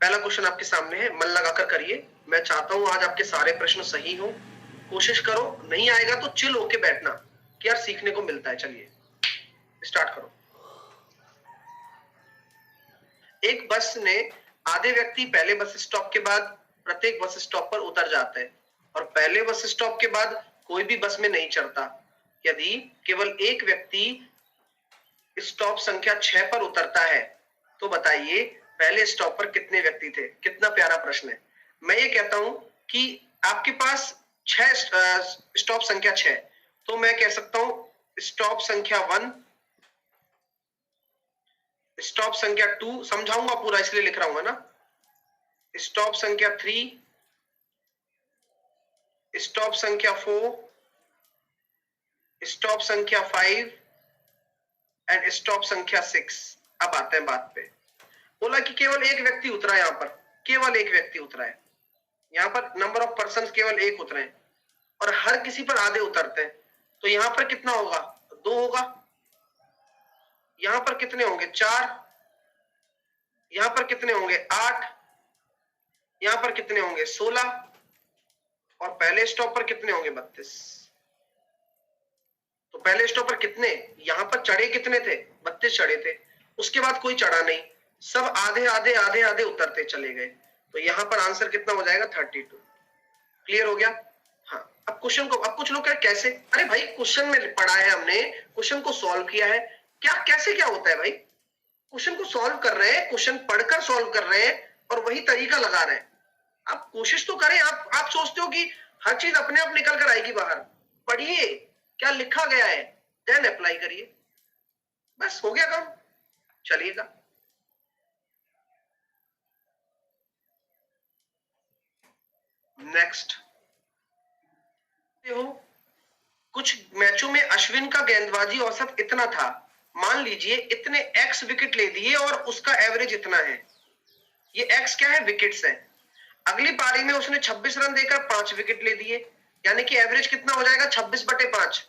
पहला क्वेश्चन आपके सामने है, मन लगाकर करिए। मैं चाहता हूं आज आपके सारे प्रश्न सही हो। कोशिश करो, नहीं आएगा तो चिल होके बैठना कि यार सीखने को मिलता है। चलिए स्टार्ट करो। एक बस ने आधे व्यक्ति पहले बस स्टॉप के बाद प्रत्येक बस स्टॉप पर उतर जाते हैं और पहले बस स्टॉप के बाद कोई भी बस में नहीं चढ़ता। यदि केवल एक व्यक्ति स्टॉप संख्या 6 पर उतरता है तो बताइए पहले स्टॉप पर कितने व्यक्ति थे। कितना प्यारा प्रश्न है। मैं ये कहता हूं कि आपके पास 6 स्टॉप संख्या 6, तो मैं कह सकता हूं स्टॉप संख्या 1, स्टॉप संख्या 2, समझाऊंगा पूरा इसलिए लिख रहा हूं ना। स्टॉप संख्या 3, स्टॉप संख्या 4, स्टॉप संख्या 5 एंड स्टॉप संख्या 6। अब आते हैं बात पे। बोला कि केवल एक व्यक्ति उतरा है, यहां पर केवल एक व्यक्ति उतरा है। यहां पर नंबर ऑफ पर्सन केवल एक उतरे हैं और हर किसी पर आधे उतरते हैं, तो यहां पर कितना होगा? 2 होगा। यहां पर कितने होंगे? 4। यहां पर कितने होंगे? 8। यहां पर कितने होंगे? 16। और पहले स्टॉप पर कितने होंगे? 32। तो पहले स्टॉप पर कितने, यहां पर चढ़े कितने थे? 32 चढ़े थे। उसके बाद कोई चढ़ा नहीं, सब आधे आधे आधे आधे उतरते चले गए। तो यहां पर आंसर कितना हो जाएगा? 32। क्लियर हो गया? हाँ। अब क्वेश्चन को, अब कुछ लोग क्या कैसे, अरे भाई क्वेश्चन में पढ़ा है हमने, क्वेश्चन को सॉल्व किया है, क्या कैसे क्या होता है भाई? क्वेश्चन को सॉल्व कर रहे हैं, क्वेश्चन पढ़कर सॉल्व कर रहे हैं और वही तरीका लगा रहे हैं। आप कोशिश तो करें। आप सोचते हो कि हर चीज अपने आप निकल कर आएगी बाहर। पढ़िए क्या लिखा गया है, देन अप्लाई करिए, बस हो गया काम। चलिएगा नेक्स्ट। हो कुछ मैचों में अश्विन का गेंदबाजी औसत इतना था, मान लीजिए इतने एक्स विकेट ले दिए और उसका एवरेज इतना है। ये एक्स क्या है? विकेट्स है। अगली पारी में उसने 26 रन देकर 5 विकेट ले दिए, यानी कि एवरेज कितना हो जाएगा? 26/5।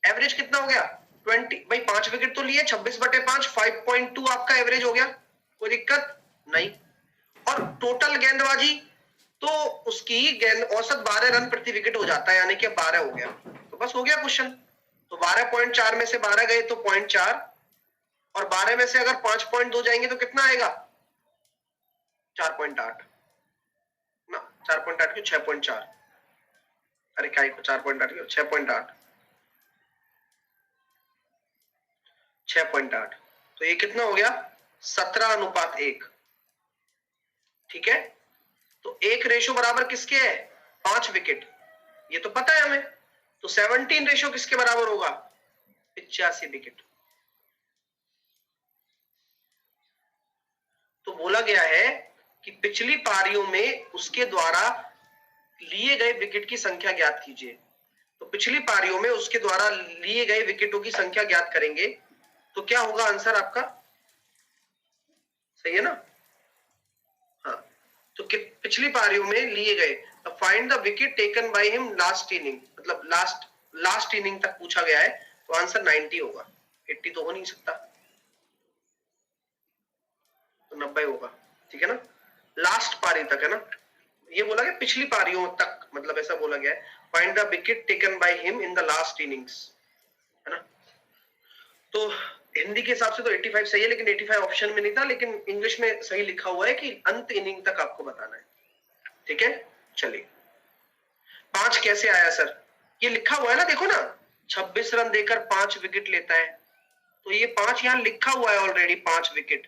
एवरेज कितना हो गया? 20। भाई 5 विकेट तो लिए, 26/5 5.2 आपका एवरेज हो गया। कोई दिक्कत नहीं। और टोटल गेंदबाजी तो उसकी गेंद औसत 12 रन प्रति विकेट हो जाता है, यानी कि 12 हो गया। तो बस हो गया क्वेश्चन। तो 12.4 में से 12 गए तो 0.4, और 12 में से अगर 5.2 जाएंगे तो कितना आएगा? 4.8 ना। 4.8 क्यों? 6.4। अरे क्या को 4.8 क्यों? 6.8। 6.8। तो ये कितना हो गया? 17:1। ठीक है। तो एक रेशो बराबर किसके है? 5 विकेट, ये तो पता है हमें। तो 17 रेशो किसके बराबर होगा? 85 विकेट। तो बोला गया है कि पिछली पारियों में उसके द्वारा लिए गए विकेट की संख्या ज्ञात कीजिए। तो पिछली पारियों में उसके द्वारा लिए गए विकेटों की संख्या ज्ञात करेंगे, तो क्या होगा आंसर आपका? सही है ना? हाँ। तो पिछली पारियों में लिए गए, find the wicket taken by him last inning, मतलब लास्ट इनिंग तक पूछा गया है, तो आंसर 90 होगा। 80 तो हो नहीं सकता, तो 90 होगा। ठीक है ना? लास्ट पारी तक है ना, ये बोला गया पिछली पारियों तक, मतलब ऐसा बोला गया है। Find the wicket taken by him in the last innings, है ना? तो हिंदी के हिसाब से तो 85 सही है, लेकिन 85 ऑप्शन में नहीं था, लेकिन इंग्लिश में सही लिखा हुआ है कि अंत इनिंग तक आपको बताना है। ठीक है, चलिए। 5 कैसे आया सर? ये लिखा हुआ है ना, देखो ना, 26 रन देकर 5 विकेट लेता है, तो ये 5 यहां लिखा हुआ है ऑलरेडी, 5 विकेट।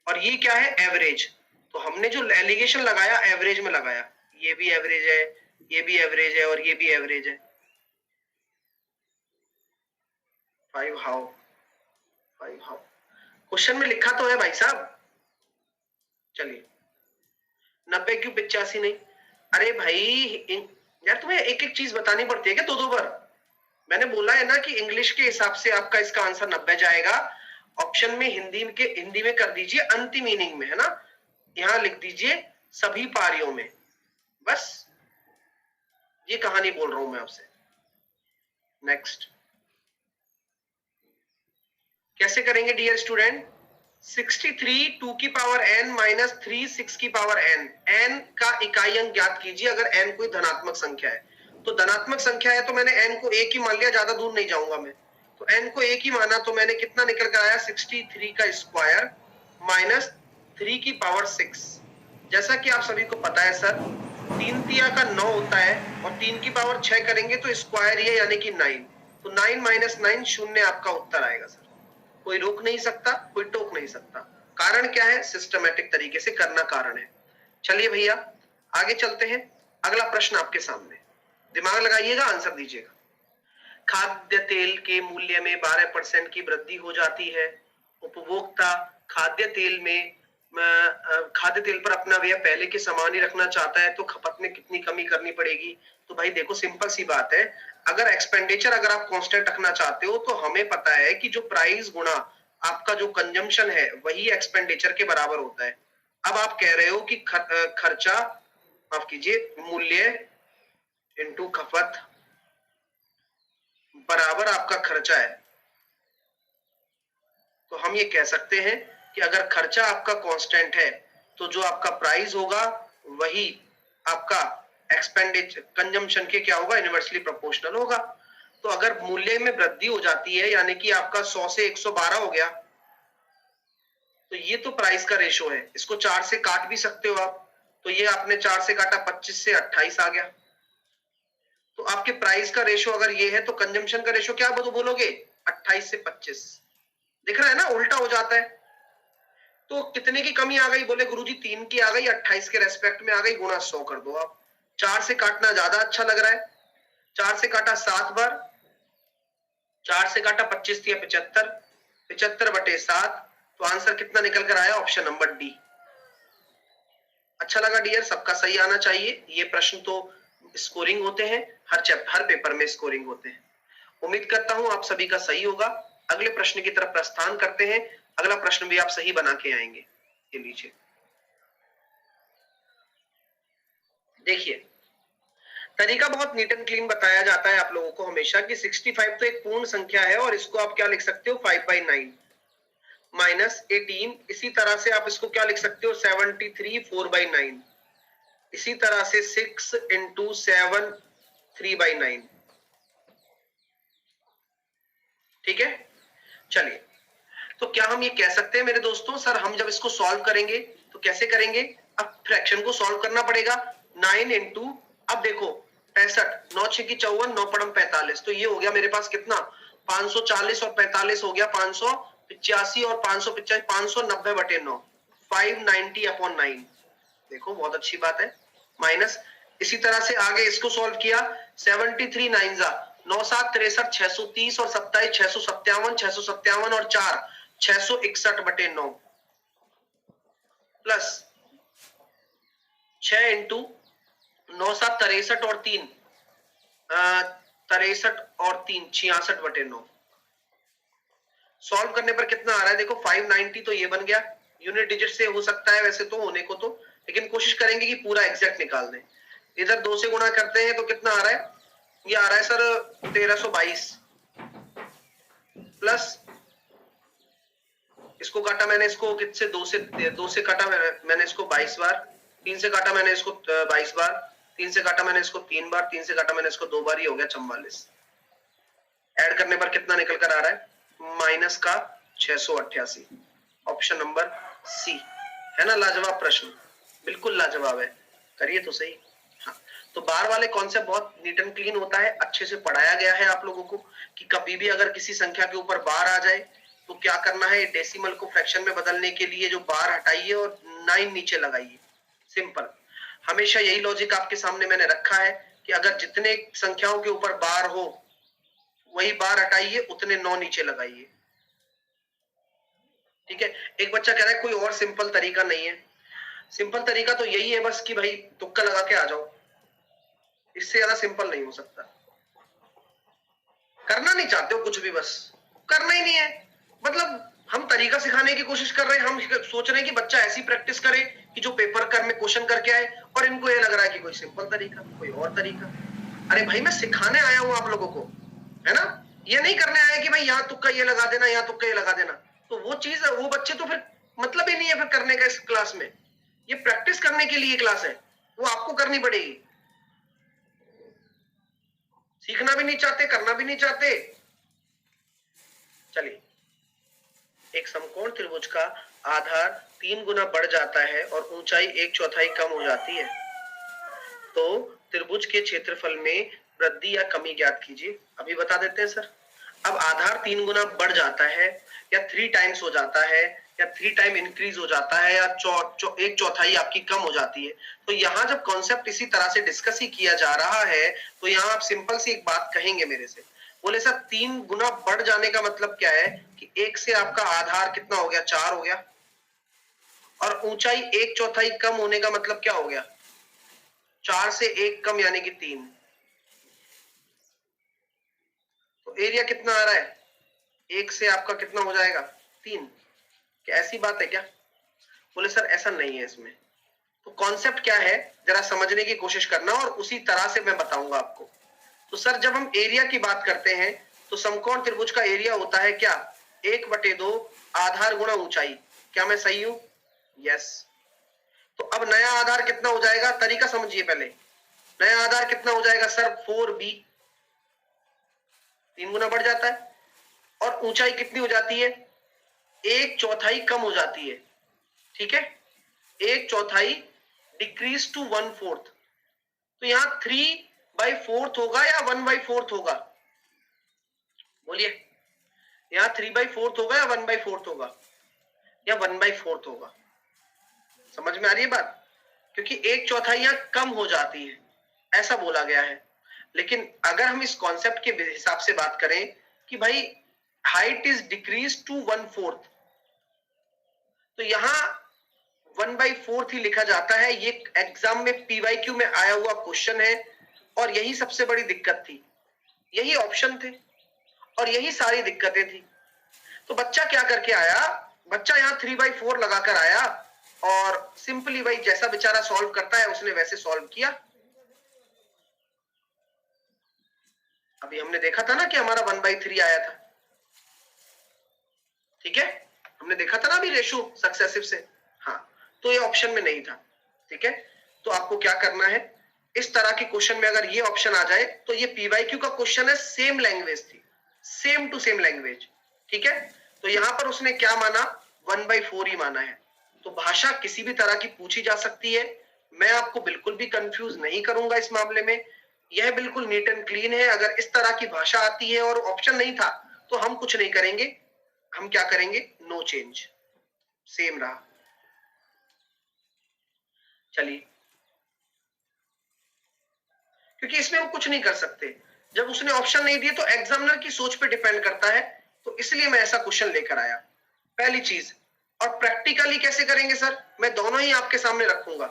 और ये क्या है? एवरेज। तो हमने जो एलिगेशन लगाया एवरेज में लगाया, ये भी एवरेज है, ये भी एवरेज है और ये भी एवरेज है। 5 हाउ? 5 हाउ? क्वेश्चन में लिखा तो है भाई साहब। चलिए, 90 क्यों 85 नहीं? अरे भाई यार तुम्हें एक एक चीज बतानी पड़ती है क्या दो दो बार? मैंने बोला है ना कि इंग्लिश के हिसाब से आपका इसका आंसर 90 जाएगा। ऑप्शन में हिंदी में कर दीजिए अंतिम इनिंग में, है ना? यहां लिख दीजिए सभी पारियों में, बस ये कहानी बोल रहा हूं मैं आपसे। नेक्स्ट कैसे करेंगे डियर स्टूडेंट? 63 2 की पावर n माइनस 3 6 की पावर n, n का इकाई अंक ज्ञात कीजिए अगर n कोई धनात्मक संख्या है। तो धनात्मक संख्या है तो मैंने n को एक ही मान लिया, ज्यादा दूर नहीं जाऊंगा मैं। तो n को एक ही माना तो मैंने कितना निकल कर आया 63 का स्क्वायर माइनस 3 की पावर 6। जैसा कि आप सभी को पता है सर, 3 तिया का 9 होता है और 3 की पावर 6 करेंगे तो स्क्वायर ये यानी कि 9। तो 9 माइनस 9 शून्य आपका उत्तर आएगा सर। कोई रोक नहीं सकता, कोई टोक नहीं सकता। कारण क्या है? सिस्टमैटिक तरीके से करना कारण है। चलिए भैया आगे चलते हैं। अगला प्रश्न आपके सामने, दिमाग लगाइएगा, आंसर दीजिएगा। खाद्य तेल के मूल्य में 12% की वृद्धि हो जाती है। उपभोक्ता खाद्य तेल पर अपना व्यय पहले के समान ही रखना चाहता है तो खपत में कितनी कमी करनी पड़ेगी? तो भाई देखो सिंपल सी बात है, अगर एक्सपेंडिचर अगर आप कांस्टेंट रखना चाहते हो तो हमें पता है कि जो प्राइस गुणा आपका जो कंजम्पशन है वही एक्सपेंडिचर के बराबर होता है। अब आप कह रहे हो कि खर्चा, माफ कीजिए, मूल्य इनटू खपत बराबर आपका खर्चा है। तो हम ये कह सकते हैं कि अगर खर्चा आपका कांस्टेंट है तो जो आपका प्राइस होगा वही आपका एक्सपेंडिचर कंजम्पशन के क्या होगा? इनवर्सली प्रोपोर्शनल होगा। तो अगर मूल्य में वृद्धि हो जाती है यानी कि आपका 100 से 112 हो गया तो ये तो प्राइस का रेशो है, इसको 4 से काट भी सकते हो आप। तो ये आपने 4 से काटा 25 से 28 आ गया। तो आपके प्राइस का रेशो अगर ये है तो कंजम्पशन का रेशो क्या बोलोगे? 28 से 25। दिख रहा है ना, उल्टा हो जाता है। तो कितने की कमी आ गई? बोले गुरुजी 3 की आ गई, 28 के रेस्पेक्ट में आ गई, गुना 100 कर दो आप। 4 से काटना ज्यादा अच्छा लग रहा है। 4 से काटा 7 बार, 4 से काटा 25 दिया 75, 75/7। तो आंसर कितना निकल कर आया? Option number D. अच्छा लगा डियर, सबका सही आना चाहिए। ये प्रश्न तो स्कोरिंग होते हैं, हर पेपर में स्कोरिंग होते हैं। उम्मीद करता हूं आप सभी का सही होगा। अगले प्रश्न की तरफ प्रस्थान करते हैं। अगला प्रश्न भी आप सही बना के आएंगे। ये लीजिए, देखिए तरीका बहुत नीट एंड क्लीन बताया जाता है आप लोगों को हमेशा कि 65 तो एक पूर्ण संख्या है और इसको आप क्या लिख सकते हो? 5/9 माइनस 18। इसी तरह से आप इसको क्या लिख सकते हो? 73 4/9। इसी तरह से 6 इंटू 7 3/9। ठीक है, चलिए। तो क्या हम ये कह सकते हैं मेरे दोस्तों, सर हम जब इसको सॉल्व करेंगे तो कैसे करेंगे? अब फ्रैक्शन को सॉल्व करना पड़ेगा। 9 इंटू, अब देखो 65, 9 6 की 54, 9 पड़म 45। तो ये हो गया मेरे पास कितना? 540 और 45 हो गया 585 और 585 590/9, 590/9। देखो बहुत अच्छी बात है। माइनस, इसी तरह से आगे इसको सॉल्व किया, 73 9 9 7 63 630 और 27 657 657 और 4 661/9 प्लस 6 इंटू 9 7 63 और 3 63 और 3 66/9। सॉल्व करने पर कितना आ रहा है? देखो 590 तो ये बन गया, यूनिट डिजिट से हो सकता है वैसे तो होने को तो, लेकिन कोशिश करेंगे कि पूरा एग्जैक्ट निकाल दें। इधर 2 से गुणा करते हैं तो कितना आ रहा है? ये आ रहा है सर 1322 प्लस, इसको काटा मैंने, इसको कितने? 2 से काटा मैंने इसको 22 बार, 3 से काटा मैंने इसको 22 बार, 3 से काटा मैंने इसको 3 बार, 3 से काटा मैंने इसको 2 बार, ही हो गया 44। ऐड करने पर कितना निकल कर आ रहा है? माइनस का 688। ऑप्शन नंबर सी है ना। लाजवाब प्रश्न, बिल्कुल लाजवाब है, करिए तो सही। हाँ, तो बार वाले कॉन्सेप्ट बहुत नीट एंड क्लीन होता है, अच्छे से पढ़ाया गया है आप लोगों को कि कभी भी अगर किसी संख्या के ऊपर बार आ जाए तो क्या करना है? डेसिमल को फ्रैक्शन में बदलने के लिए जो बार हटाइए और 9 नीचे लगाइए। सिंपल, हमेशा यही लॉजिक आपके सामने मैंने रखा है कि अगर जितने संख्याओं के ऊपर बार हो वही बार हटाइए, उतने 9 नीचे लगाइए। ठीक है। एक बच्चा कह रहा है कोई और सिंपल तरीका नहीं है। सिंपल तरीका तो यही है बस कि भाई तुक्का लगा के आ जाओ, इससे ज्यादा सिंपल नहीं हो सकता। करना नहीं चाहते हो कुछ भी, बस करना ही नहीं है। मतलब हम तरीका सिखाने की कोशिश कर रहे हैं, हम सोच रहे हैं कि बच्चा ऐसी प्रैक्टिस करे कि जो पेपर कर में क्वेश्चन करके आए, और इनको ये लग रहा है कि कोई सिंपल तरीका, कोई और तरीका। अरे भाई मैं सिखाने आया हूं आप लोगों को, है ना। ये नहीं करने आया कि भाई यहाँ तुक्का ये लगा देना, यहाँ तुक्का ये लगा देना। तो वो चीज, वो बच्चे तो फिर मतलब ही नहीं है फिर करने का इस क्लास में। ये प्रैक्टिस करने के लिए क्लास है, वो आपको करनी पड़ेगी। सीखना भी नहीं चाहते, करना भी नहीं चाहते। चलिए, एक समकोण त्रिभुज का आधार 3 गुना बढ़ जाता है और ऊंचाई 1/4 कम हो जाती है, तो त्रिभुज के क्षेत्रफल में वृद्धि या कमी ज्ञात कीजिए। अभी बता देते हैं सर। अब आधार 3 गुना बढ़ जाता है या 3 टाइम्स हो जाता है या 3 टाइम इंक्रीज हो जाता है या 1/4 आपकी कम हो जाती है, तो यहाँ जब कॉन्सेप्ट इसी तरह से डिस्कस ही किया जा रहा है तो यहाँ आप सिंपल सी एक बात कहेंगे मेरे से, बोले सर 3 गुना बढ़ जाने का मतलब क्या है कि 1 से आपका आधार कितना हो गया, 4 हो गया, और ऊंचाई 1/4 कम होने का मतलब क्या हो गया, 4 से 1 कम यानी कि 3, तो एरिया कितना आ रहा है, 1 से आपका कितना हो जाएगा, 3। क्या ऐसी बात है क्या? बोले सर ऐसा नहीं है इसमें। तो कॉन्सेप्ट क्या है जरा समझने की कोशिश करना और उसी तरह से मैं बताऊंगा आपको। तो सर जब हम एरिया की बात करते हैं तो समकोण त्रिभुज का एरिया होता है क्या, 1/2 आधार गुणा ऊंचाई। क्या मैं सही हूं? यस। तो अब नया आधार कितना हो जाएगा, तरीका समझिए पहले। नया आधार कितना हो जाएगा सर, 4b, 3 गुना बढ़ जाता है, और ऊंचाई कितनी हो जाती है, 1/4 कम हो जाती है। ठीक है, 1/4 डिक्रीज टू 1/4। तो यहां 3/4 होगा या 1/4 होगा, बोलिए। यहां 3/4 होगा या 1/4 होगा, या 1/4 होगा। समझ में आ रही है बात? क्योंकि 1/4 यहां कम हो जाती है, ऐसा बोला गया है। लेकिन अगर हम इस कॉन्सेप्ट के हिसाब से बात करें कि भाई हाइट इज डिक्रीज टू 1/4, तो यहां 1/4 ही लिखा जाता है। ये एग्जाम में पीवाईक्यू में आया हुआ क्वेश्चन है और यही सबसे बड़ी दिक्कत थी, यही ऑप्शन थे और यही सारी दिक्कतें थी। तो बच्चा क्या करके आया, बच्चा यहाँ 3/4 लगाकर आया और सिंपली भाई जैसा बेचारा सॉल्व करता है उसने वैसे सॉल्व किया। अभी हमने देखा था ना कि हमारा 1/3 आया था, ठीक है, हमने देखा था ना अभी रेशो सक्सेसिव से। हाँ, तो ये ऑप्शन में नहीं था। ठीक है, तो आपको क्या करना है, इस तरह के क्वेश्चन में अगर ये ऑप्शन आ जाए तो ये पीवाईक्यू का क्वेश्चन है, सेम लैंग्वेज थी, सेम टू सेम लैंग्वेज। ठीक है, तो यहां पर उसने क्या माना, 1/4 ही माना है। तो भाषा किसी भी तरह की पूछी जा सकती है, मैं आपको बिल्कुल भी कंफ्यूज नहीं करूंगा इस मामले में। यह बिल्कुल नीट एंड क्लीन है। अगर इस तरह की भाषा आती है और ऑप्शन नहीं था तो हम कुछ नहीं करेंगे, हम क्या करेंगे, नो चेंज, सेम रहा। चलिए, क्योंकि इसमें हम कुछ नहीं कर सकते, जब उसने ऑप्शन नहीं दिए तो एग्जामिनर की सोच पे डिपेंड करता है, तो इसलिए मैं ऐसा क्वेश्चन लेकर आया, पहली चीज। और प्रैक्टिकली कैसे करेंगे सर, मैं दोनों ही आपके सामने रखूंगा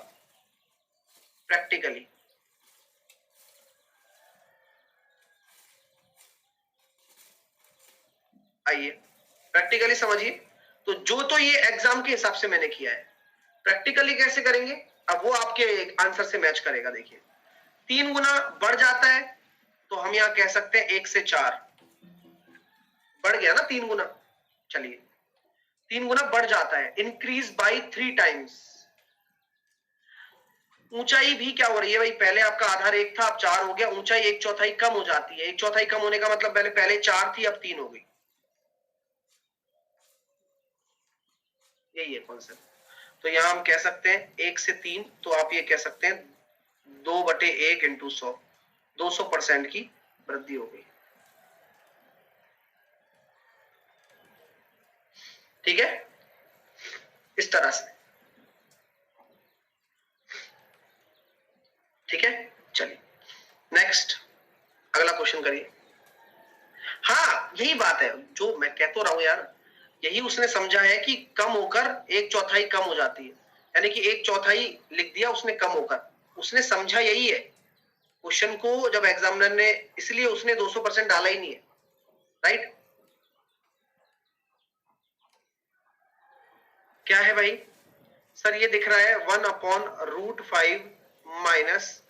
प्रैक्टिकली। आइए प्रैक्टिकली समझिए। तो जो तो ये एग्जाम के हिसाब से मैंने किया है, प्रैक्टिकली कैसे करेंगे, अब वो आपके आंसर से मैच करेगा। देखिए, 3 गुना बढ़ जाता है तो हम यहां कह सकते हैं 1 से 4 बढ़ गया ना, 3 गुना। चलिए, 3 गुना बढ़ जाता है, इंक्रीज बाई 3 टाइम्स। ऊंचाई भी क्या हो रही है भाई, पहले आपका आधार 1 था, अब 4 हो गया, ऊंचाई 1/4 कम हो जाती है। 1/4 कम होने का मतलब पहले 4 थी, अब 3 हो गई। यही है कॉन्सेप्ट। तो यहां हम कह सकते हैं 1 से 3, तो आप ये कह सकते हैं 2/1 इंटू 100, 200% की वृद्धि हो गई। ठीक है, इस तरह से। ठीक है, चलिए नेक्स्ट, अगला क्वेश्चन करिए। हाँ, यही बात है जो मैं कह तो रहा हूं यार, यही उसने समझा है कि कम होकर 1/4 कम हो जाती है, यानी कि 1/4 लिख दिया उसने कम होकर, उसने समझा यही है क्वेश्चन को जब एग्जामिनर ने, इसलिए उसने 200% डाला ही नहीं है। राइट, क्या है भाई सर, ये दिख रहा है 1/√5 माइनस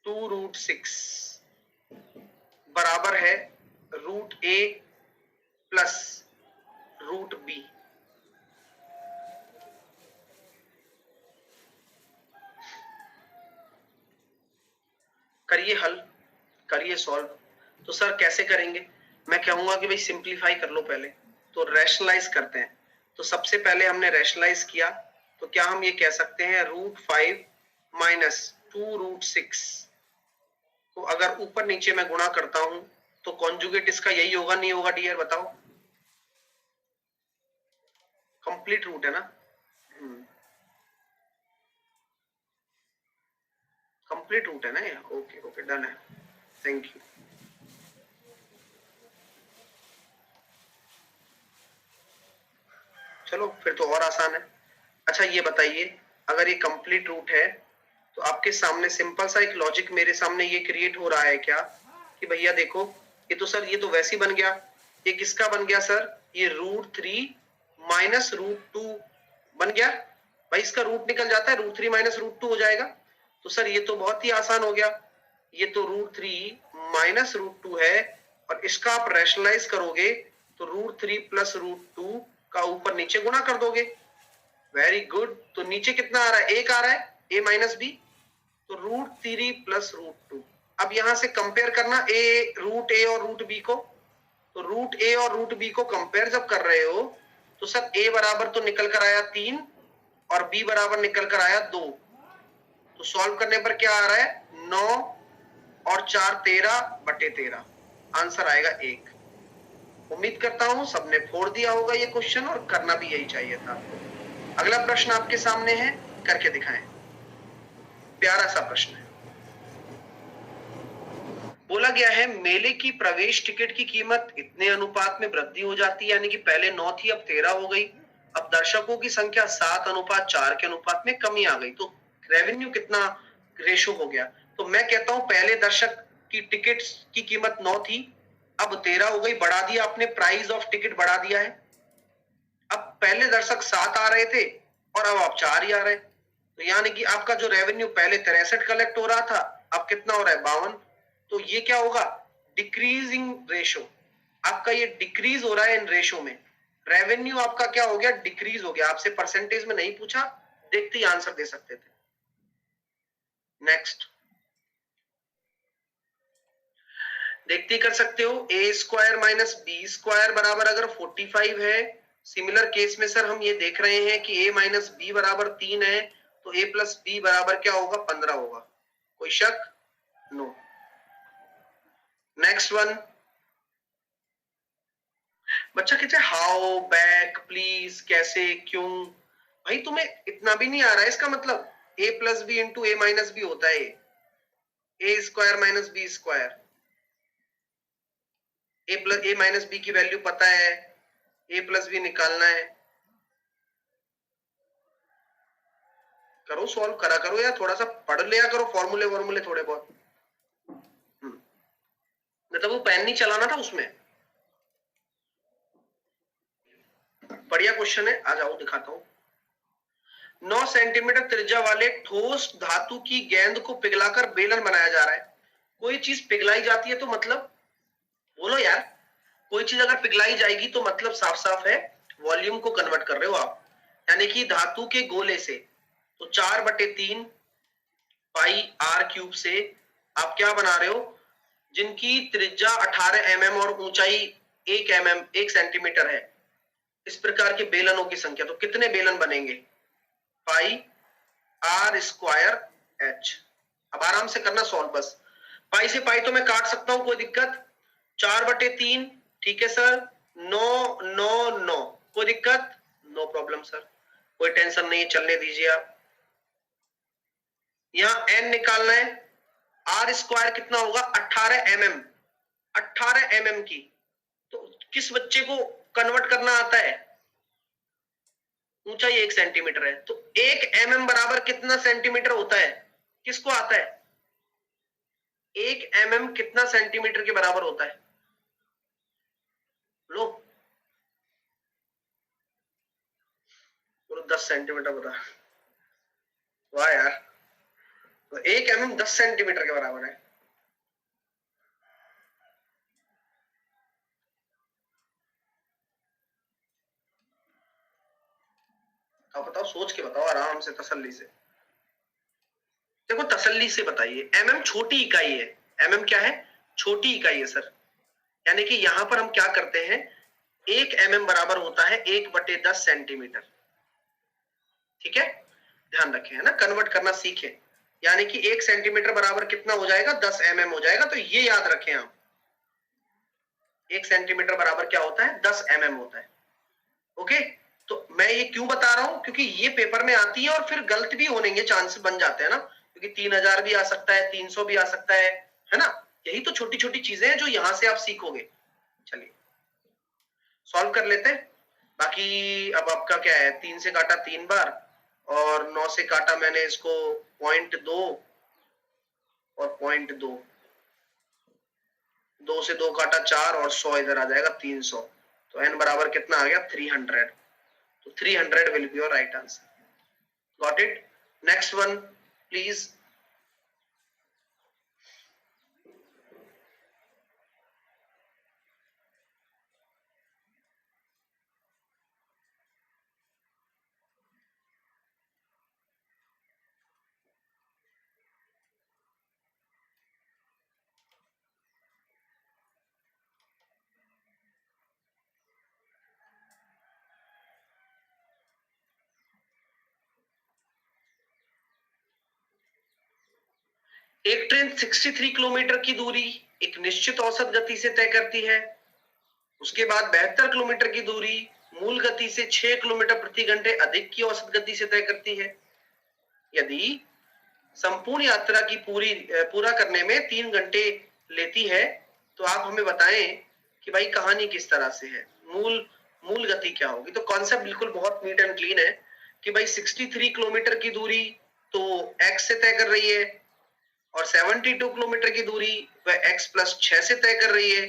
2√6 बराबर है √a प्लस √b। करिए हल, करिए सॉल्व। तो सर कैसे करेंगे? मैं कहूंगा कि भाई सिंप्लीफाई कर लो पहले, तो रैशनलाइज करते हैं। तो सबसे पहले हमने रैशनलाइज किया, तो क्या हम ये कह सकते हैं √5 माइनस 2√6 को अगर ऊपर नीचे मैं गुणा करता हूं तो कॉन्जुगेट इसका यही होगा, नहीं होगा डियर बताओ? कंप्लीट रूट है ना? कंप्लीट रूट है ना ये? ओके ओके डन है, थैंक यू। चलो फिर तो और आसान है। अच्छा ये बताइए, अगर ये कंप्लीट रूट है तो आपके सामने सिंपल सा एक लॉजिक मेरे सामने ये क्रिएट हो रहा है क्या कि भैया देखो, ये तो सर ये तो वैसे ही बन गया, ये किसका बन गया सर? ये √3 माइनस √2 बन गया। भाई इसका रूट निकल जाता है, √3 माइनस √2 हो जाएगा। तो सर ये तो बहुत ही आसान हो गया, ये तो √3 माइनस √2 है, और इसका आप रैशनलाइज करोगे तो √3 प्लस √2 का ऊपर नीचे गुणा कर दोगे। Very good. तो नीचे कितना आ रहा है? एक आ रहा है, a माइनस बी, तो √3 प्लस √2। अब यहां से कंपेयर करना रूट ए और रूट बी को, तो रूट ए और रूट बी को कंपेयर जब कर रहे हो तो सर a बराबर तो निकल कर आया 3 और b बराबर निकल कर आया 2। तो सॉल्व करने पर क्या आ रहा है? 9 और 4 13/13, आंसर आएगा 1। उम्मीद करता हूं सबने फोड़ दिया होगा ये क्वेश्चन, और करना भी यही चाहिए था आपको। अगला प्रश्न आपके सामने है, करके दिखाएं। प्यारा सा प्रश्न है। बोला गया है मेले की प्रवेश टिकट की कीमत इतने अनुपात में वृद्धि हो जाती है, यानी कि पहले 9 थी अब 13 हो गई। अब दर्शकों की संख्या 7:4 के अनुपात में कमी आ गई, तो रेवेन्यू कितना रेशो हो गया? तो मैं कहता हूं पहले दर्शक की टिकट की कीमत 9 थी, अब 13 हो गई, बढ़ा दिया आपने, प्राइस ऑफ टिकट बढ़ा दिया है। अब पहले दर्शक 7 आ रहे थे और अब आप 4 ही आ रहे, तो यानी कि आपका जो रेवेन्यू पहले 63 कलेक्ट हो रहा था अब कितना हो रहा है? 52। तो ये क्या होगा? Decreasing ratio. आपका ये डिक्रीज हो रहा है इन रेशो में, रेवेन्यू आपका क्या हो गया? डिक्रीज हो गया। आपसे परसेंटेज में नहीं पूछा, देखते ही आंसर दे सकते थे। नेक्स्ट देखते ही कर सकते हो, a² माइनस b² बराबर अगर 45 है, सिमिलर केस में सर हम ये देख रहे हैं कि a माइनस बी बराबर 3 है, तो a प्लस बी बराबर क्या होगा? 15 होगा। कोई शक? नो। नेक्स्ट वन, बच्चा कहते हैं हाउ, बैक, प्लीज, कैसे, क्यों। भाई तुम्हें इतना भी नहीं आ रहा है, इसका मतलब a plus B into A minus B होता है a² minus b²। A minus B की वैल्यू पता है, a प्लस बी निकालना है। करो सॉल्व, करा करो यार, थोड़ा सा पढ़ लिया करो, फॉर्मूले वॉर्मूले थोड़े बहुत। मतलब वो पेन नहीं चलाना था उसमें। बढ़िया क्वेश्चन है, आ जाओ दिखाता हूं। 9 सेंटीमीटर त्रिज्या वाले ठोस धातु की गेंद को पिघलाकर बेलन बनाया जा रहा है। कोई चीज पिघलाई जाती है तो मतलब, बोलो यार, कोई चीज अगर पिघलाई जाएगी तो मतलब साफ साफ है वॉल्यूम को कन्वर्ट कर रहे हो आप, यानी कि धातु के गोले से। तो 4/3 पाई r³ से आप क्या बना रहे हो? जिनकी त्रिज्या 18 mm और ऊंचाई 1 सेंटीमीटर है, इस प्रकार के बेलनों की संख्या। तो कितने बेलन बनेंगे? पाई r²h। अब आराम से करना सॉल्व बस। पाई से पाई तो मैं काट सकता हूं, कोई दिक्कत? 4/3, ठीक है सर। 9 9 9, कोई दिक्कत? नो प्रॉब्लम सर, कोई टेंशन नहीं है, चलने दीजिए आप। यहां n निकालना है, r² कितना होगा? 18 mm, 18 mm की। तो किस बच्चे को कन्वर्ट करना आता है? ऊंचाई 1 सेंटीमीटर है, तो 1 mm बराबर कितना सेंटीमीटर होता है? किसको आता है? 1 mm कितना सेंटीमीटर के बराबर होता है? लो, 10 सेंटीमीटर बता। वाह यार, तो 1 mm 10 सेंटीमीटर के बराबर है। आप बताओ, सोच के बताओ आराम से, तसल्ली से। देखो तसल्ली से बताइए, एमएम छोटी इकाई है, एमएम क्या है, छोटी इकाई है सर। यानी कि यहां पर हम क्या करते हैं, 1 mm बराबर होता है 1/10 सेंटीमीटर। ठीक है, ध्यान रखें, है ना, कन्वर्ट करना सीखें। यानी कि 1 सेंटीमीटर बराबर कितना हो जाएगा, 10 mm हो जाएगा। तो ये याद रखें आप, 1 सेंटीमीटर बराबर क्या होता है, 10 mm होता है। ओके, तो मैं ये क्यों बता रहा हूं, क्योंकि ये पेपर में आती है और फिर गलत भी होने के चांसेस बन जाते हैं ना, क्योंकि 3000 भी आ सकता है, 300 भी आ सकता है ना। यही तो छोटी छोटी चीजें हैं जो यहां से आप सीखोगे। चलिए सॉल्व कर लेते हैं। बाकी अब आपका क्या है, 3 से काटा 3 बार और 9 से काटा मैंने इसको 0.2 और 0.2, 2 से 2 काटा 4 और 100 इधर आ जाएगा 300। तो n बराबर कितना आ गया, 300। तो 300 will be your right answer. Got it? Next one please. एक ट्रेन 63 किलोमीटर की दूरी एक निश्चित औसत गति से तय करती है। उसके बाद 72 किलोमीटर की दूरी मूल गति से 6 किलोमीटर प्रति घंटे अधिक की औसत गति से तय करती है। यदि संपूर्ण यात्रा की पूरा करने में 3 घंटे लेती है, तो आप हमें बताएं कि भाई कहानी किस तरह से है, मूल गति क्या होगी। तो कॉन्सेप्ट बिल्कुल बहुत नीट एंड क्लीन है कि भाई 63 किलोमीटर की दूरी तो x से तय कर रही है और 72 किलोमीटर की दूरी वह x + 6 से तय कर रही है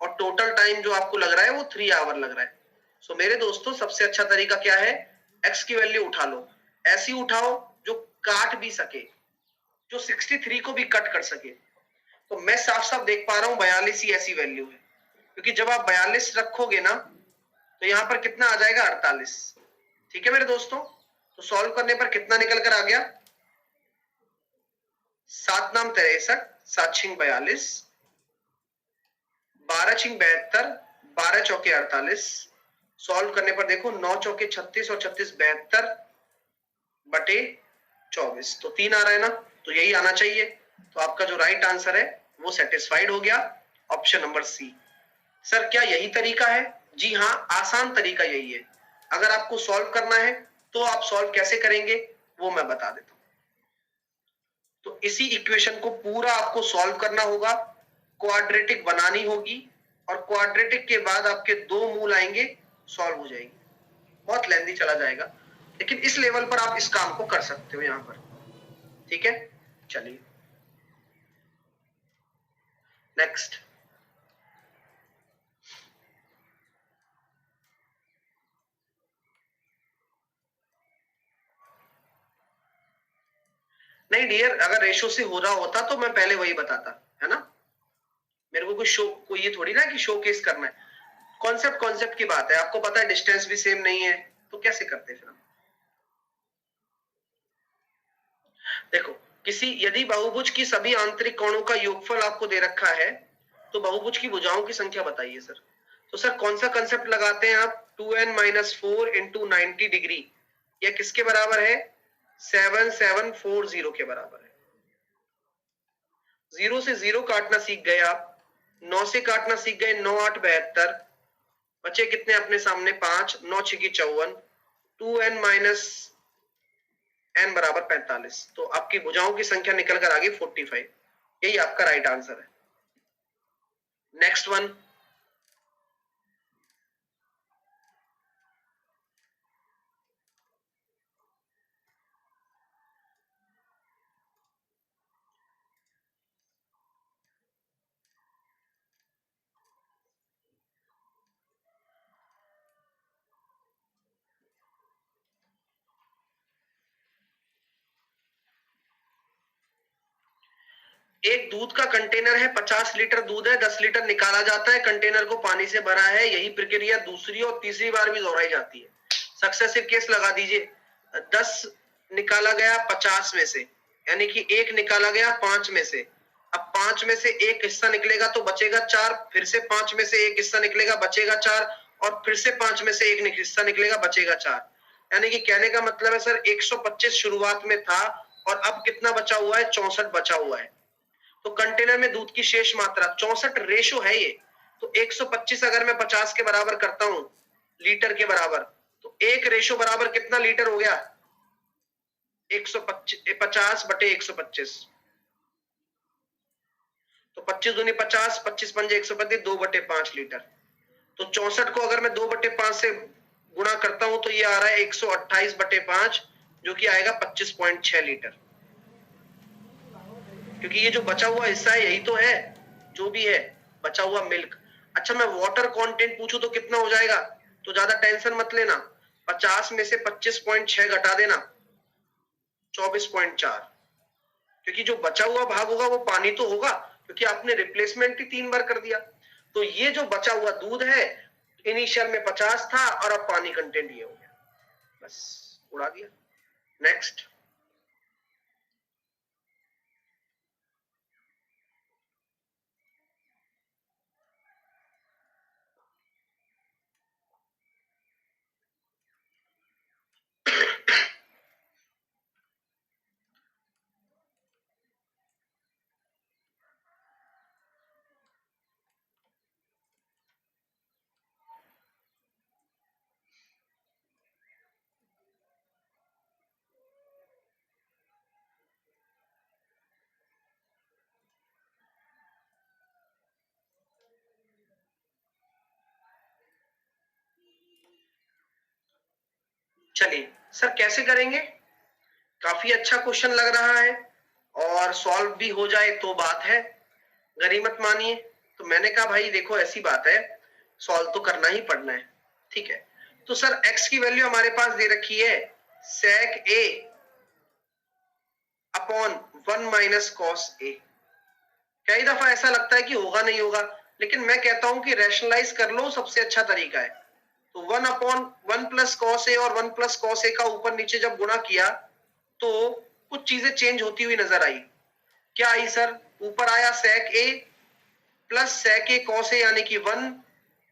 और टोटल टाइम जो आपको लग रहा है वो 3 आवर लग रहा है। सो मेरे दोस्तों सबसे अच्छा तरीका क्या है, x की वैल्यू उठा लो, ऐसी उठाओ जो काट भी सके, जो 63 को भी कट कर सके। तो मैं साफ साफ देख पा रहा हूं 42 ही ऐसी वैल्यू है, क्योंकि जब आप 42 रखोगे ना तो यहां पर कितना आ जाएगा, 48। ठीक है मेरे दोस्तों, तो सॉल्व करने पर कितना निकल कर आ गया, 7 नाम 63, 7 छिंग 42, 12 छिंग 72, 12 चौके 48। सॉल्व करने पर देखो 9 चौके 36 और 36 72 बटे 24, तो 3 आ रहा है ना, तो यही आना चाहिए। तो आपका जो राइट आंसर है वो सेटिस्फाइड हो गया, ऑप्शन नंबर सी। सर क्या यही तरीका है? जी हाँ, आसान तरीका यही है। अगर आपको सॉल्व करना है तो आप सॉल्व कैसे करेंगे वो मैं बता देता हूं। तो इसी इक्वेशन को पूरा आपको सॉल्व करना होगा, क्वाड्रेटिक बनानी होगी और क्वाड्रेटिक के बाद आपके 2 मूल आएंगे, सॉल्व हो जाएगी। बहुत लेंथी चला जाएगा, लेकिन इस लेवल पर आप इस काम को कर सकते हो यहां पर। ठीक है, चलिए नेक्स्ट। नहीं डियर, अगर रेशो से हो रहा होता तो मैं पहले वही बताता, है ना। मेरे को कोई ये थोड़ी ना कि शो केस करना है, कॉन्सेप्ट की बात है। आपको पता है डिस्टेंस भी सेम नहीं है, तो कैसे करते फिर हम। देखो किसी यदि बहुभुज की सभी आंतरिक कोणों का योगफल आपको दे रखा है तो बहुभुज की भुजाओं की संख्या बताइए सर। तो सर कौन सा कंसेप्ट लगाते हैं आप, 2n-4 × 90 डिग्री, यह किसके बराबर है, 7740 के बराबर है। 0 से 0 काटना सीख गए आप, 9 से काटना सीख गए, 9 8 72, बचे कितने अपने सामने 5, 9 6 54, 2n - n बराबर 45। तो आपकी भुजाओं की संख्या निकल कर आ गई 45। यही आपका राइट आंसर है। Next one. एक दूध का कंटेनर है, 50 लीटर दूध है, 10 लीटर निकाला जाता है, कंटेनर को पानी से भरा है। यही प्रक्रिया दूसरी और तीसरी बार भी दोहराई जाती है। सक्सेसिव केस लगा दीजिए, 10 निकाला गया 50 में से, यानी कि 1 निकाला गया 5 में से। अब 5 में से एक हिस्सा निकलेगा तो बचेगा 4, फिर से 5 में से एक हिस्सा निकलेगा बचेगा 4, और फिर से 5 में से एक हिस्सा निकलेगा बचेगा 4। यानी कि कहने का मतलब है सर 125 शुरुआत में था और अब कितना बचा हुआ है, 64 बचा हुआ है। तो कंटेनर में दूध की शेष मात्रा 64 रेशो है ये। तो 125 अगर मैं 50 के बराबर करता हूं, लीटर के बराबर, तो 1 रेशो बराबर कितना लीटर हो गया, 150 बटे 125। तो 25 दूनी 50, 25 पंजे 125, 2/5 लीटर। तो 64 को अगर मैं 2/5 से गुणा करता हूं तो ये आ रहा है 128/5, जो कि आएगा 25.6 लीटर। क्योंकि ये जो बचा हुआ हिस्सा है यही तो है, जो भी है बचा हुआ मिल्क। अच्छा, मैं वाटर कंटेंट पूछूं तो कितना हो जाएगा, तो ज्यादा टेंशन मत लेना, 50 में से 25.6 घटा देना, 24.4। क्योंकि जो बचा हुआ भाग होगा वो पानी तो होगा, क्योंकि आपने रिप्लेसमेंट ही 3 बार कर दिया। तो ये जो बचा हुआ दूध है, इनिशियल में 50 था और अब पानी कंटेंट ये हो गया, बस उड़ा दिया। नेक्स्ट। चलिए सर कैसे करेंगे, काफी अच्छा क्वेश्चन लग रहा है और सॉल्व भी हो जाए तो बात है, गरीमत मानिए। तो मैंने कहा भाई देखो ऐसी बात है, सॉल्व तो करना ही पड़ना है, ठीक है। तो सर x की वैल्यू हमारे पास दे रखी है sec a upon 1 minus cos a। कई दफा ऐसा लगता है कि होगा नहीं होगा, लेकिन मैं कहता हूं कि रैशनलाइज कर लो, सबसे अच्छा तरीका है। तो 1 अपॉन 1 प्लस कॉस ए और 1 प्लस कॉस ए का ऊपर नीचे जब गुणा किया तो कुछ चीजें चेंज होती हुई नजर आई। क्या आई सर, ऊपर आया sec a plus sec a cos a यानी कि 1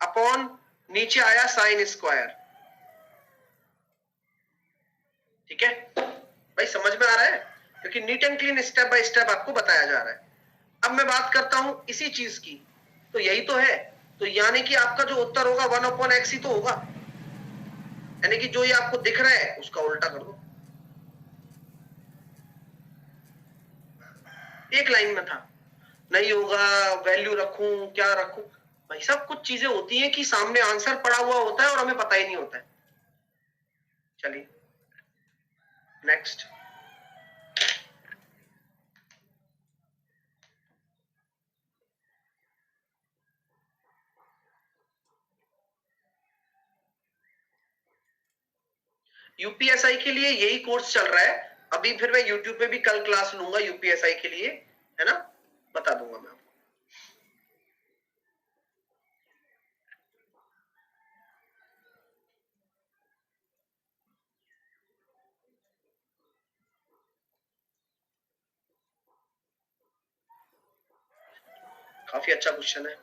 अपॉन नीचे आया साइन स्क्वायर। ठीक है भाई, समझ में आ रहा है, क्योंकि neat and clean step by step आपको बताया जा रहा है। अब मैं बात करता हूं इसी चीज की, तो यही तो है। तो यानी कि आपका जो उत्तर होगा 1 अपॉन एक्स ही तो होगा, यानी कि जो ये आपको दिख रहा है उसका उल्टा कर दो। एक लाइन में था, नहीं होगा, वैल्यू रखूं क्या रखूं, भाई सब कुछ चीजें होती हैं कि सामने आंसर पड़ा हुआ होता है और हमें पता ही नहीं होता है। चलिए नेक्स्ट। यूपीएसआई के लिए यही कोर्स चल रहा है अभी, फिर मैं यूट्यूब पे भी कल क्लास लूंगा यूपीएसआई के लिए, है ना, बता दूंगा मैं आपको। काफी अच्छा क्वेश्चन है।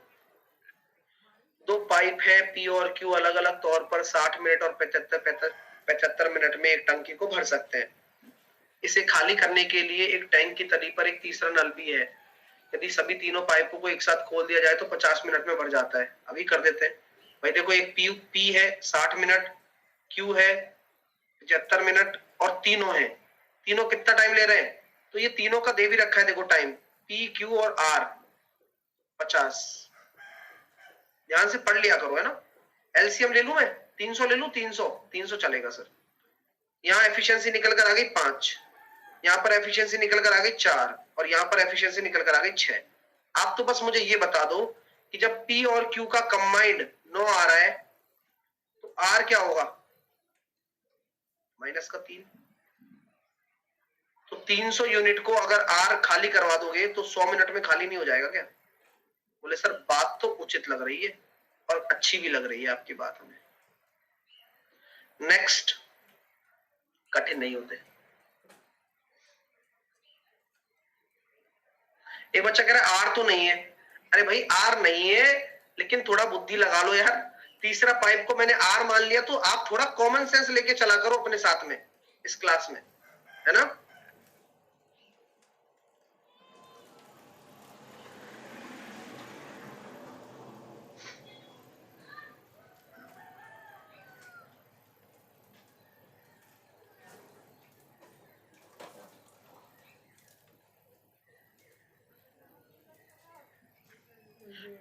दो पाइप है पी और क्यू, अलग अलग तौर पर 60 मिनट और 75 मिनट में एक टंकी को भर सकते हैं। इसे खाली करने के लिए एक टैंक की तली पर एक तीसरा नल भी है। यदि सभी तीनों पाइपों को एक साथ खोल दिया जाए तो 50 मिनट में भर जाता है। अभी कर देते हैं भाई। देखो एक पी है 60 मिनट, क्यू है 75 मिनट और तीनों है। तीनों कितना टाइम ले रहे हैं, तो ये तीनों का दे भी रखा है, देखो टाइम पी क्यू और आर 50। ध्यान से पढ़ लिया करो, है ना। एलसीएम ले लू मैं, 300 ले लू, 300 चलेगा सर। यहाँ एफिशिएंसी निकल कर आ गई 5, यहाँ पर एफिशिएंसी निकल कर आ गई 4 और यहाँ पर एफिशिएंसी निकल कर आ गई 6। आप तो बस मुझे ये बता दो कि जब P और Q का कंबाइंड 9 आ रहा है तो R क्या होगा, माइनस का 3। तो 300 यूनिट को अगर R खाली करवा दोगे तो 100 मिनट में खाली नहीं हो जाएगा क्या। बोले सर बात तो उचित लग रही है और अच्छी भी लग रही है आपकी बात हमें। नेक्स्ट, कठिन नहीं होते। एक बच्चा कह रहा है आर तो नहीं है। अरे भाई आर नहीं है, लेकिन थोड़ा बुद्धि लगा लो यार। तीसरा पाइप को मैंने आर मान लिया, तो आप थोड़ा कॉमन सेंस लेके चला करो अपने साथ में इस क्लास में, है ना।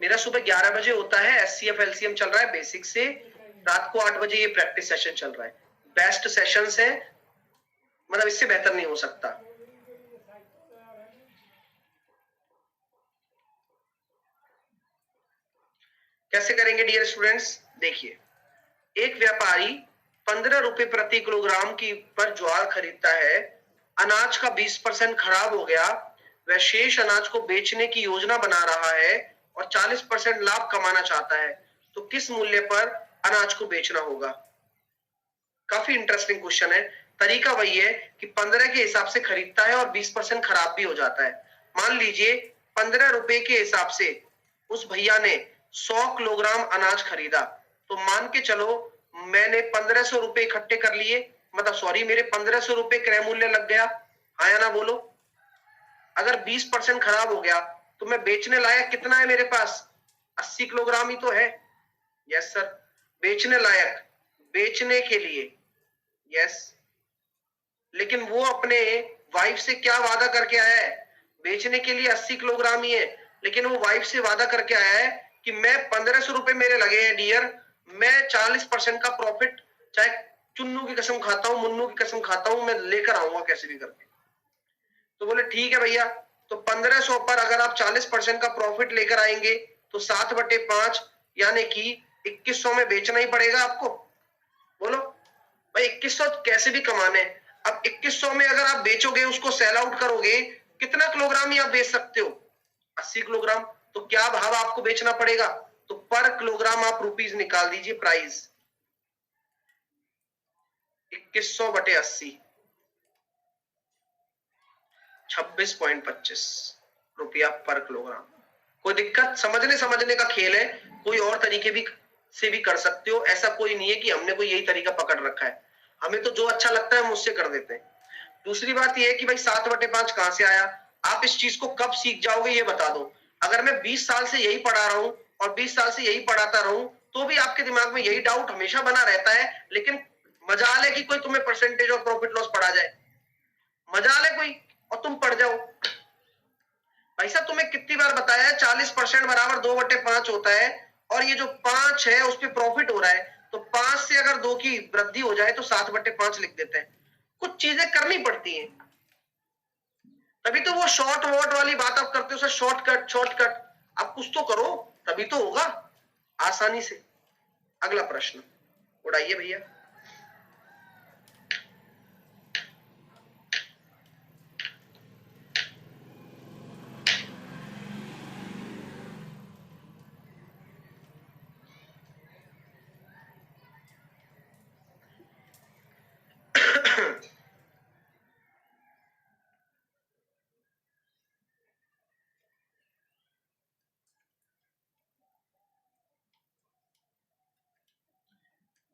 मेरा सुबह 11 बजे होता है, एचसीएफ एलसीएम चल रहा है बेसिक से, रात को 8 बजे ये प्रैक्टिस सेशन चल रहा है। बेस्ट सेशंस है, मतलब इससे बेहतर नहीं हो सकता। कैसे करेंगे डियर स्टूडेंट्स, देखिए, एक व्यापारी 15 रुपए प्रति किलोग्राम की पर ज्वार खरीदता है। अनाज का 20% खराब हो गया, वह शेष अनाज को बेचने की योजना बना रहा है और 40% लाभ कमाना चाहता है, तो किस मूल्य पर अनाज को बेचना होगा। काफी इंटरेस्टिंग क्वेश्चन है। तरीका वही है कि 15 के हिसाब से खरीदता है और 20% खराब भी हो जाता है। मान लीजिए 15 रुपए के हिसाब से उस भैया ने 100 किलोग्राम अनाज खरीदा, तो मान के चलो मैंने 1500 रुपए इकट्ठे कर लिए, मतलब सॉरी मेरे 1500 रुपए क्रय मूल्य लग गया, हाँ या ना बोलो। अगर 20% खराब हो गया तो मैं बेचने लायक कितना है मेरे पास, 80 किलोग्राम ही तो है। यस सर, बेचने लायक, बेचने के लिए, यस। लेकिन वो अपने वाइफ से क्या वादा करके आया है, बेचने के लिए 80 किलोग्राम ही है, लेकिन वो वाइफ से वादा करके आया है कि मैं 1500 रुपए मेरे लगे हैं डियर, मैं 40% का प्रॉफिट चाहे चुन्नू की कसम खाता हूं, मुन्नू की कसम खाता हूं, मैं लेकर आऊंगा कैसे भी करके। तो बोले ठीक है भैया, तो 1500 पर अगर आप 40% का प्रॉफिट लेकर आएंगे तो 7/5 यानी कि 2100 में बेचना ही पड़ेगा आपको। बोलो भाई 2100 कैसे भी कमाने। अब 2100 में अगर आप बेचोगे, उसको सेल आउट करोगे, कितना किलोग्राम ही आप बेच सकते हो, 80 किलोग्राम। तो क्या भाव आपको बेचना पड़ेगा, तो पर किलोग्राम आप रुपीज निकाल दीजिए, प्राइस 2100/80, 26.25 रुपया पर किलोग्राम। कोई दिक्कत, समझने का खेल है, कोई और तरीके भी से भी कर सकते हो, ऐसा कोई नहीं है कि हमने कोई यही तरीका पकड़ रखा है। हमें तो जो अच्छा लगता है हम उससे कर देते हैं। दूसरी बात यह है कि भाई 7/5 कहां से आया, आप इस चीज को कब सीख जाओगे ये बता दो। अगर मैं 20 साल से यही पढ़ा रहा हूं और 20 साल से यही पढ़ाता रहूं, तो भी आपके दिमाग में यही डाउट हमेशा बना रहता है। लेकिन मजाल है कि कोई तुम्हें परसेंटेज और प्रॉफिट लॉस पढ़ा जाए, मजाल है कोई, और तुम पढ़ जाओ। भाई साहब तुम्हें कितनी बार बताया है 40% बराबर 2/5 होता है, और ये जो 5 है उस पर प्रॉफिट हो रहा है, तो 5 से अगर 2 की वृद्धि हो जाए तो 7/5 लिख देते हैं। कुछ चीजें करनी पड़ती हैं, तभी तो वो शॉर्ट वॉट वाली बात आप करते हो सर, शॉर्टकट शॉर्टकट। आप कुछ तो करो, तभी तो होगा आसानी से। अगला प्रश्न उड़ाइए भैया।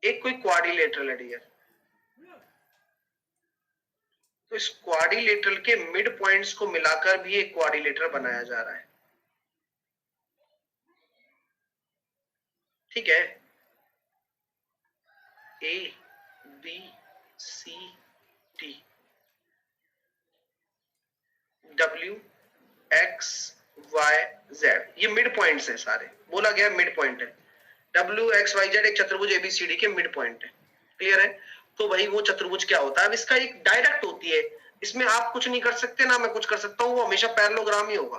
एक कोई क्वाड्रिलेटरल है डियर, तो इस क्वाड्रिलेटरल के मिड पॉइंट्स को मिलाकर भी एक क्वाड्रिलेटर बनाया जा रहा है, ठीक है। A B C T, W X Y Z, ये मिड पॉइंट्स है सारे, बोला गया मिड पॉइंट है। डब्ल्यू एक्स वाई जेड एक चतुर्भुज एबीसीडी के मिड पॉइंट है, क्लियर है। तो भाई वो चतुर्भुज क्या होता है, अब इसका एक डायरेक्ट होती है, इसमें आप कुछ नहीं कर सकते ना मैं कुछ कर सकता हूं, वो हमेशा पैरेललोग्राम ही होगा,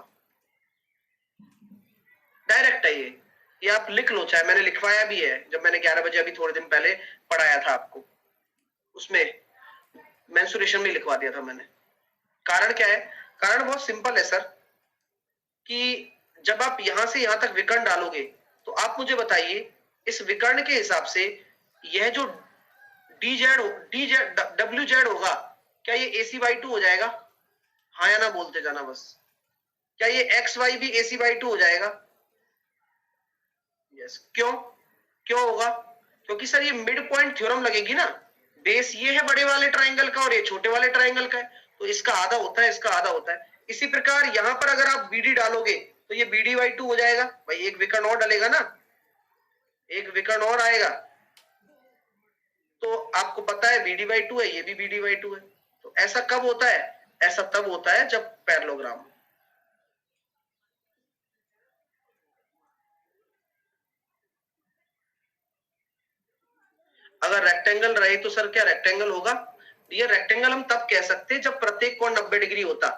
डायरेक्ट है ये आप लिख लो, चाहे मैंने लिखवाया भी है जब मैंने 11 बजे अभी थोड़े दिन पहले पढ़ाया था आपको, उसमें मेंसुरेशन में लिखवा दिया था मैंने। कारण क्या है, कारण बहुत सिंपल है सर, कि जब आप यहां से यहां तक विकर्ण डालोगे, तो आप मुझे बताइए इस विकर्ण के हिसाब से यह जो डब्ल्यू जेड होगा, क्या ये AC/2 हो जाएगा, हाँ या ना बोलते जाना बस। क्या ये एक्स वाई भी AC/2 हो जाएगा? यस। क्यों? क्यों होगा? क्योंकि सर ये मिड पॉइंट थ्योरम लगेगी ना, बेस ये है बड़े वाले ट्राइंगल का और ये छोटे वाले ट्राइंगल का है, तो इसका आधा होता है, इसका आधा होता है। इसी प्रकार यहां पर अगर आप BD डालोगे तो ये BD/2 हो जाएगा भाई, एक विकर्ण और डलेगा ना, एक विकर्ण और आएगा, तो आपको पता है BD/2 है, ये भी BD/2 है। तो ऐसा कब होता है? ऐसा तब होता है जब पैरेललोग्राम। अगर रेक्टेंगल रहे तो सर क्या रेक्टेंगल होगा? ये रेक्टेंगल हम तब कह सकते हैं जब प्रत्येक कोण 90 डिग्री होता,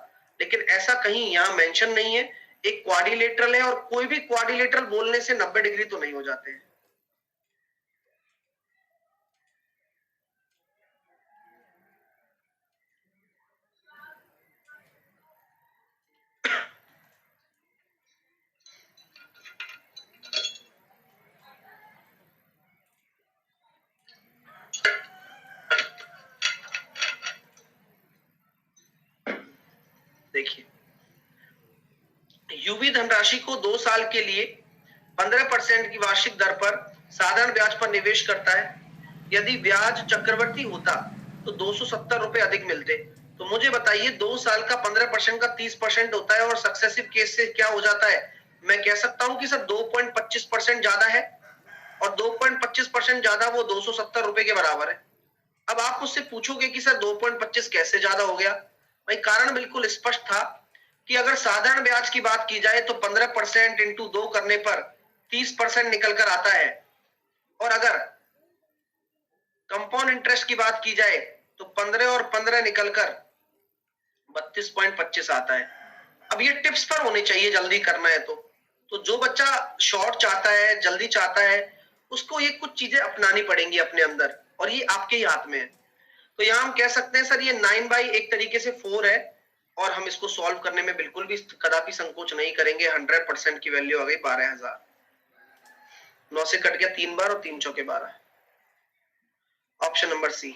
लेकिन ऐसा कहीं यहां मेंशन नहीं है। एक क्वाड्रिलेटरल है और कोई भी क्वाड्रिलेटरल बोलने से 90 डिग्री तो नहीं हो जाते हैं। देखिए, यूवी धनराशि को 2 साल के लिए 15% की वार्षिक दर पर साधारण ब्याज पर निवेश करता है। यदि ब्याज चक्रवर्ती होता तो 270 रुपए अधिक मिलते। तो मुझे बताइए 2 साल का 15% का 30% होता है और सक्सेसिव केस से क्या हो जाता है? मैं कह सकता हूं कि सर 2.25% ज्यादा है और 2.25% ज्यादा वो 270 रुपए के बराबर है। अब आप मुझसे पूछोगे कि सर 2.25 कैसे ज्यादा हो गया? भाई कारण बिल्कुल स्पष्ट था कि अगर साधारण ब्याज की बात की जाए तो 15% इंटू 2 करने पर 30% निकल कर आता है, और अगर कंपाउंड इंटरेस्ट की बात की जाए तो 15 और 15 निकलकर 32.25 आता है। अब ये टिप्स पर होने चाहिए, जल्दी करना है तो जो बच्चा शॉर्ट चाहता है, जल्दी चाहता है, उसको ये कुछ चीजें अपनानी पड़ेंगी अपने अंदर, और ये आपके ही हाथ में है। तो यहां हम कह सकते हैं सर ये 9 एक तरीके से 4 है, और हम इसको सॉल्व करने में बिल्कुल भी कदापि संकोच नहीं करेंगे। 100% की वैल्यू आ गई 12,000। 9 से कट गया 3 बार और 3 चौके 12। Option number C.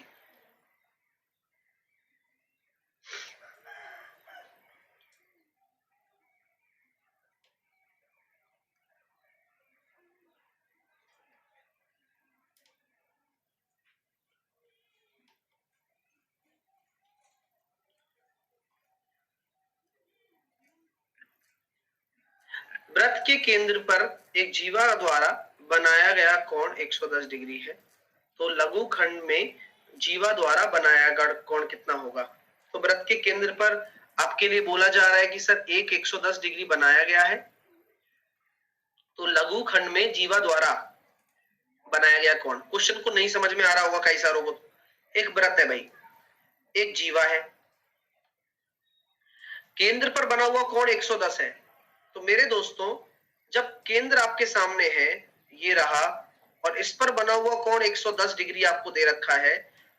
वृत्त के केंद्र पर एक जीवा द्वारा बनाया गया कोण 110 डिग्री है, तो लघु खंड में जीवा द्वारा बनाया गया कोण कितना होगा? तो वृत्त के केंद्र पर आपके लिए बोला जा रहा है कि सर एक 110 डिग्री बनाया गया है, तो लघु खंड में जीवा द्वारा बनाया गया कोण। क्वेश्चन को नहीं समझ में आ रहा होगा कई सारों को। एक वृत्त है भाई, एक जीवा है, केंद्र पर बना हुआ कोण 110 है। तो मेरे दोस्तों, जब केंद्र आपके सामने है, ये रहा, और इस पर बना हुआ कोण 110 डिग्री आपको दे रखा है,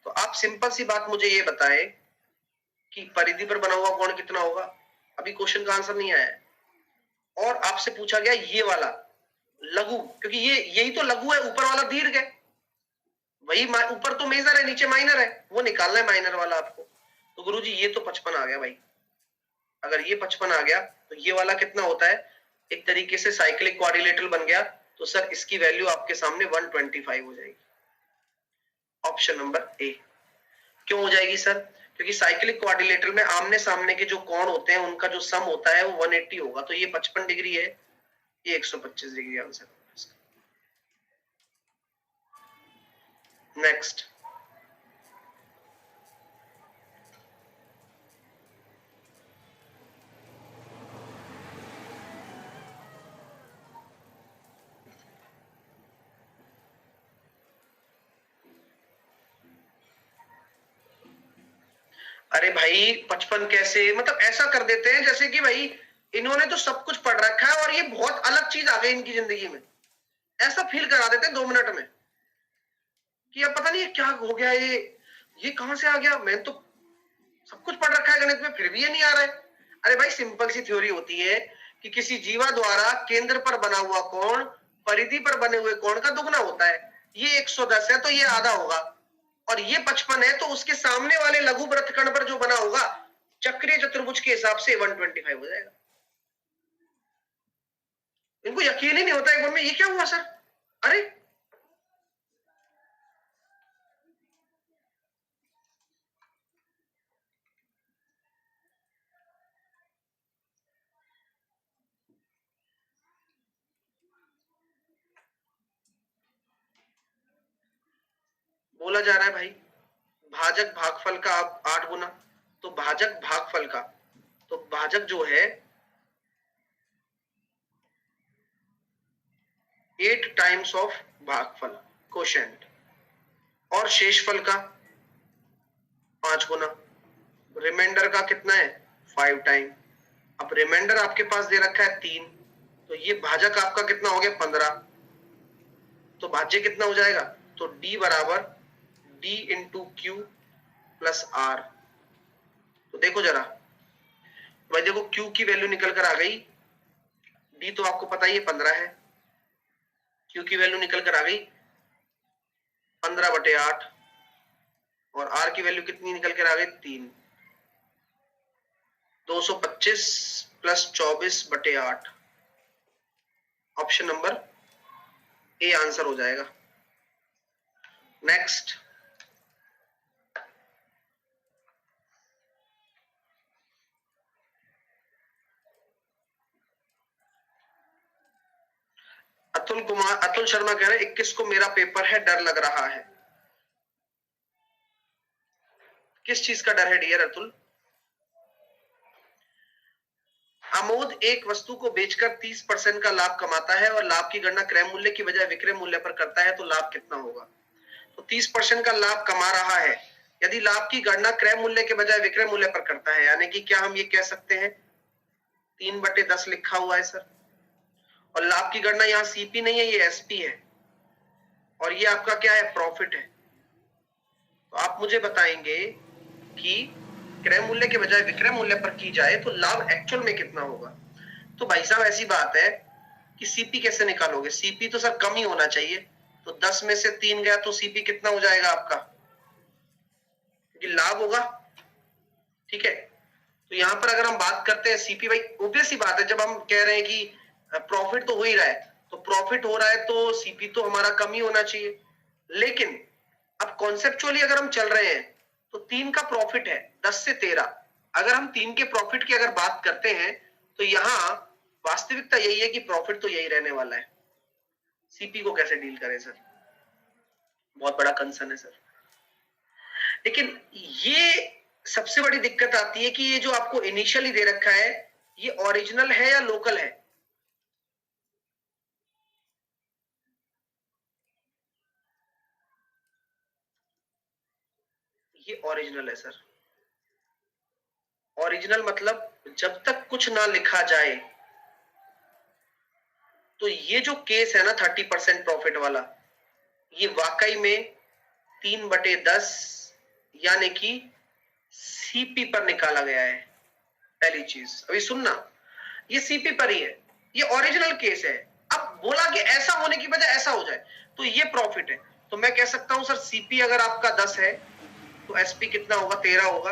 तो आप सिंपल सी बात मुझे ये बताएं कि परिधि पर बना हुआ कोण कितना होगा? अभी क्वेश्चन का आंसर नहीं आया है, और आपसे पूछा गया ये वाला लघु, क्योंकि ये यही तो लघु है, ऊपर वाला दीर्घ है। वही ऊपर तो मेजर है, नीचे माइनर है, वो निकालना है माइनर वाला आपको। तो गुरुजी ये तो 55 आ गया भाई। अगर ये 55 आ गया तो ये वाला कितना होता है? एक तरीके से साइक्लिक क्वाड्रिलेटरल बन गया, तो सर इसकी वैल्यू आपके सामने 125 हो जाएगी। Option number A. क्यों हो जाएगी सर? क्योंकि साइक्लिक क्वाड्रिलेटरल में आमने सामने के जो कोण होते हैं उनका जो सम होता है वो 180 होगा, तो ये 55 डिग्री है, ये 125 डिग्री आंसर। नेक्स्ट। अरे भाई 55 कैसे? मतलब ऐसा कर देते हैं जैसे कि भाई इन्होंने तो सब कुछ पढ़ रखा है और ये बहुत अलग चीज आ गई इनकी जिंदगी में, ऐसा फील करा देते हैं 2 मिनट में कि अब पता नहीं क्या हो गया, ये कहां से आ गया, मैं तो सब कुछ पढ़ रखा है गणित में, फिर भी ये नहीं आ रहा है। अरे भाई सिंपल सी थ्योरी होती है कि किसी जीवा द्वारा केंद्र पर बना हुआ कोण परिधि पर बने हुए कोण का दुगना होता है। ये 110 है तो ये आधा होगा, और ये 55 है तो उसके सामने वाले लघु वृत्तखंड पर जो बना होगा चक्रीय चतुर्भुज के हिसाब से 125 हो जाएगा। इनको यकीन ही नहीं होता एक बार में, ये क्या हुआ सर, अरे बोला जा रहा है भाई भाजक भागफल का आप 8 गुना, तो भाजक भागफल का, तो भाजक जो है 8 टाइम्स ऑफ भागफल कोशेंट, और शेषफल का 5 गुना, रिमाइंडर का कितना है 5 टाइम। अब रिमाइंडर आपके पास दे रखा है 3, तो ये भाजक आपका कितना हो गया 15, तो भाज्य कितना हो जाएगा, तो D बराबर D into Q plus R। तो देखो जरा भाई, देखो Q की वैल्यू निकल कर आ गई, D तो आपको पता ही है 15 है, Q की वैल्यू निकल कर आ गई 15/8, और R की वैल्यू कितनी निकल कर आ गई 3, 225 plus 24/8, option number A answer हो जाएगा। नेक्स्ट, अतुल शर्मा कह रहे हैं 21 को मेरा पेपर है, डर लग रहा है। किस चीज का डर है डियर अतुल? आमोद एक वस्तु को बेचकर 30% का लाभ कमाता है और लाभ की गणना क्रय मूल्य की बजाय विक्रय मूल्य पर करता है, तो लाभ कितना होगा? तो 30% का लाभ कमा रहा है, यदि लाभ की गणना क्रय मूल्य के बजाय विक्रय मूल्य पर करता है, यानी कि क्या हम ये कह सकते हैं 3/10 लिखा हुआ है सर, और लाभ की गणना यहाँ सीपी नहीं है, ये एसपी है, और ये आपका क्या है प्रॉफिट है। तो आप मुझे बताएंगे कि क्रय मूल्य के बजाय विक्रय मूल्य पर की जाए तो लाभ एक्चुअल में कितना होगा? तो भाई साहब ऐसी बात है कि सीपी कैसे निकालोगे, सीपी तो सर कम ही होना चाहिए, तो 10 में से 3 गया तो सीपी कितना हो जाएगा आपका, क्योंकि लाभ होगा, ठीक है। तो यहां पर अगर हम बात करते हैं सीपी, भाई ऑब्वियस सी बात है, जब हम कह रहे हैं कि प्रॉफिट तो हो ही रहा है, तो प्रॉफिट हो रहा है तो सीपी तो हमारा कम ही होना चाहिए। लेकिन अब कॉन्सेप्चुअली अगर हम चल रहे हैं तो 3 का प्रॉफिट है, 10 से 13, अगर हम 3 के प्रॉफिट की अगर बात करते हैं तो यहां वास्तविकता यही है कि प्रॉफिट तो यही रहने वाला है, सीपी को कैसे डील करें सर, बहुत बड़ा कंसर्न है सर। लेकिन ये सबसे बड़ी दिक्कत आती है कि ये जो आपको इनिशियली दे रखा है ये ओरिजिनल है या लोकल है? ये ओरिजिनल है सर। ओरिजिनल मतलब जब तक कुछ ना लिखा जाए, तो ये जो केस है ना 30% प्रॉफिट वाला, ये वाकई में 3/10 यानी कि सीपी पर निकाला गया है। पहली चीज अभी सुनना, ये सीपी पर ही है, ये ओरिजिनल केस है। अब बोला कि ऐसा होने की वजह ऐसा हो जाए तो ये प्रॉफिट है, तो मैं कह सकता हूं सर सीपी अगर आपका 10 है तो एसपी कितना होगा 13 होगा।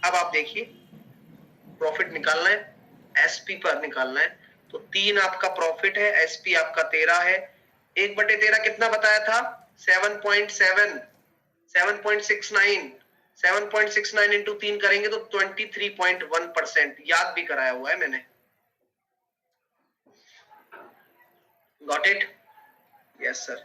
अब आप देखिए प्रॉफिट निकालना है, एसपी पर निकालना है, तो 3 आपका प्रॉफिट है, एसपी आपका 13 है, 1/13 कितना बताया था 7.7, 7.69, 7.69 इंटू 3 करेंगे तो 23.1%, याद भी कराया हुआ है मैंने। Got it? Yes sir.